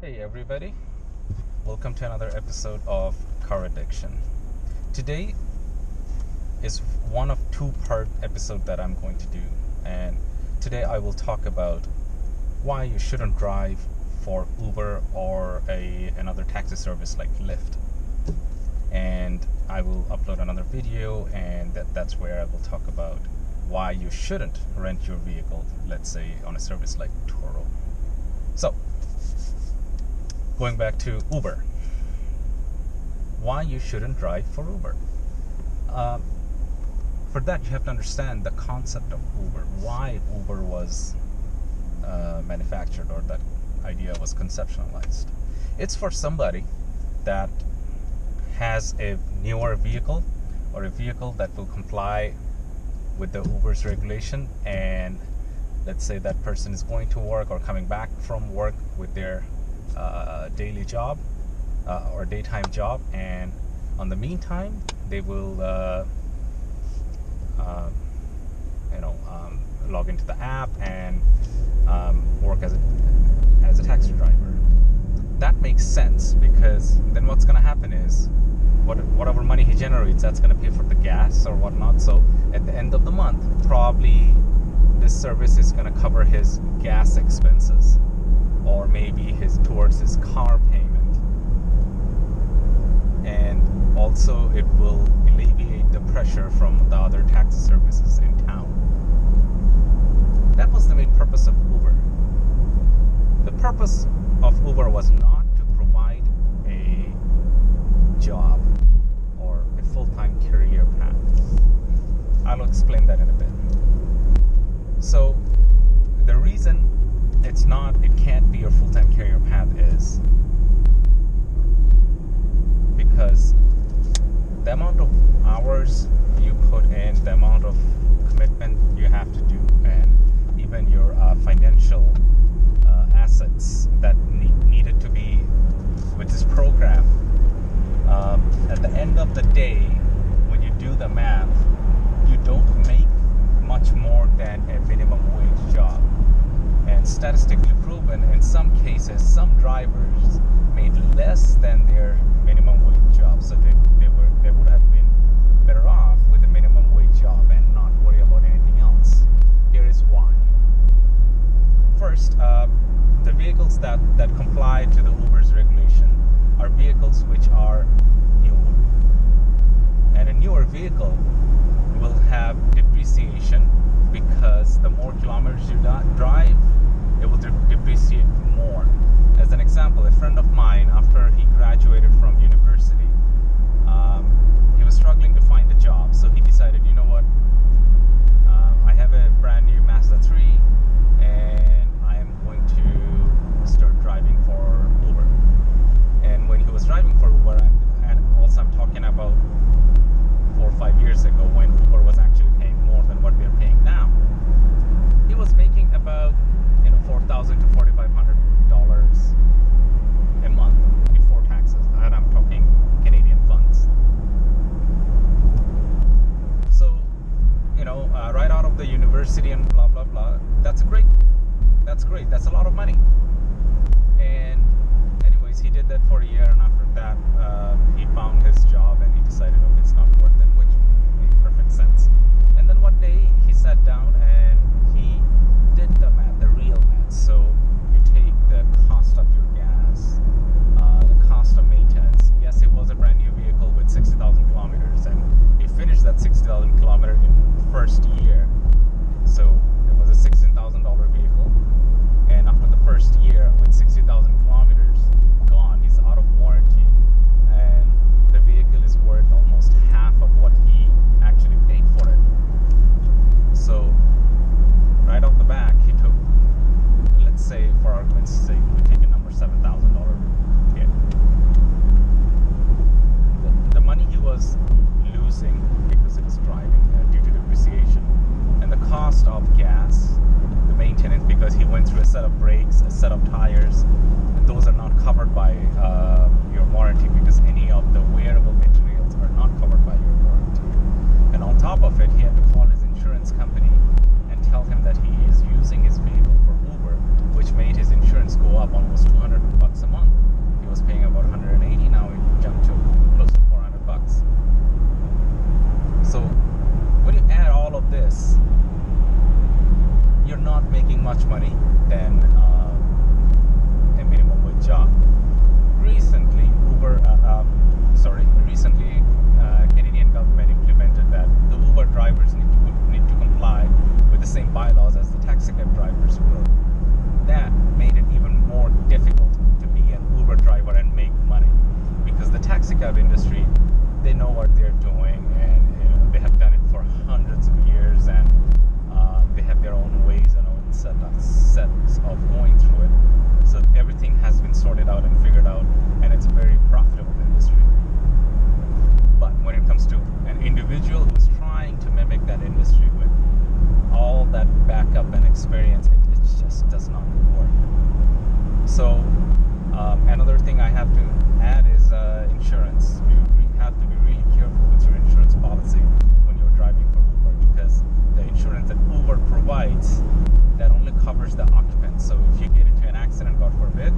Hey everybody, welcome to another episode of Car Addiction. Today is one of two-part episode that I'm going to do, and today I will talk about why you shouldn't drive for Uber or another taxi service like Lyft. And I will upload another video, and that's where I will talk about why you shouldn't rent your vehicle, let's say on a service like Turo. So, going back to Uber, why you shouldn't drive for Uber. For that, you have to understand the concept of Uber, why Uber was manufactured or that idea was conceptualized. It's for somebody that has a newer vehicle or a vehicle that will comply with the Uber's regulation, and let's say that person is going to work or coming back from work with their daily job or daytime job, and on the meantime they will log into the app and work as a taxi driver. That makes sense, because then what's going to happen is whatever money he generates, that's going to pay for the gas or whatnot. So at the end of the month, probably this service is going to cover his gas expenses, or maybe towards his car payment, and also it will alleviate the pressure from the other taxi services in town. That was the main purpose of Uber. The purpose of Uber was not to provide a job or a full-time career path. I'll explain that in a bit. So the reason it can't be your full-time career path is because the amount of hours you put in, the amount of commitment you have to do, and even your financial assets that needed to be with this program, at the end of the day, when you do the math, you don't make much more than a minimum wage job. And statistically proven, in some cases, some drivers made less than their minimum wage job, so they would have been better off with a minimum wage job and not worry about anything else. Here is why. First, the vehicles that comply to the Uber's regulation are vehicles which are newer. And a newer vehicle will have depreciation, because the more kilometers you drive, it will depreciate more. As an example, a friend of mine, after he graduated from university, he was struggling to find a job, so he decided, you know what, I have a brand new Mazda 3, and I am going to start driving for Uber. And when he was driving for Uber, and also I'm talking about 4 or 5 years ago, when Uber was actually paying more than what they're paying now, he was making about $4,000 to $4,500 a month before taxes, and I'm talking Canadian funds. So, right out of the university and blah blah blah, Another thing I have to add is insurance. You have to be really careful with your insurance policy when you're driving for Uber, because the insurance that Uber provides, that only covers the occupant. So if you get into an accident, God forbid,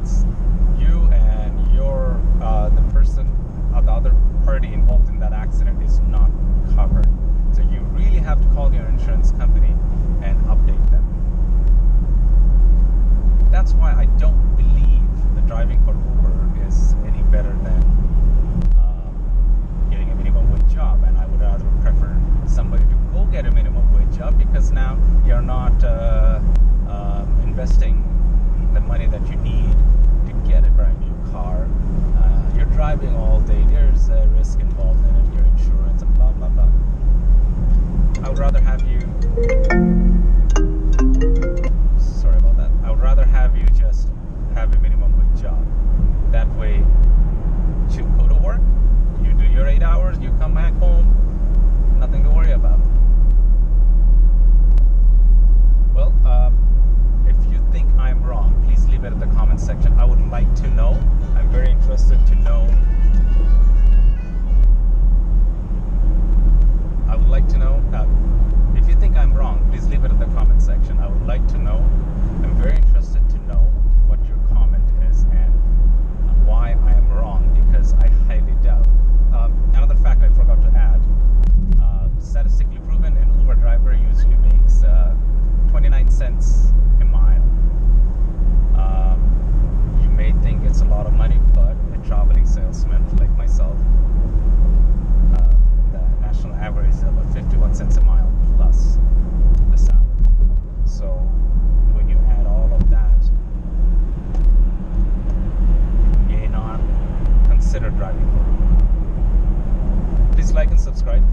you and your the person or the other party involved in that accident is not covered. So you really have to call your insurance company and update them. That's why I don't believe that driving for Uber is any better than getting a minimum wage job, and I would rather prefer somebody to go get a minimum wage job, because now you're not investing the money that you need to get a brand new car. You're driving all day, there's a risk involved in it, your insurance and blah blah blah. I would rather have you I would rather have you just have a minimum wage job. That way you go to work, you do your 8 hours, you come back home, nothing to worry about. Well, if you think I'm wrong, please leave it in the comment section. I would like to know. I'm very interested to know. I would like to know. If you think I'm wrong, please leave it in the comment section. I would like to know. I'm very interested to know what your comment is and why I am wrong, because I highly doubt. Another fact I forgot to add, statistically proven, an Uber driver usually makes 29 cents a mile. You may think it's a lot of money, but a traveling salesman like myself, the national average is about 51 cents a mile plus the salary. So when you add all of that, you may not consider driving for Uber. Please like and subscribe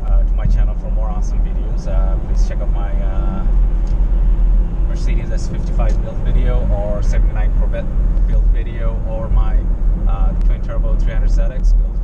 to my channel for more awesome videos. Please check out my Mercedes S55 build video, or 79 Corvette build video, or my twin turbo 300ZX build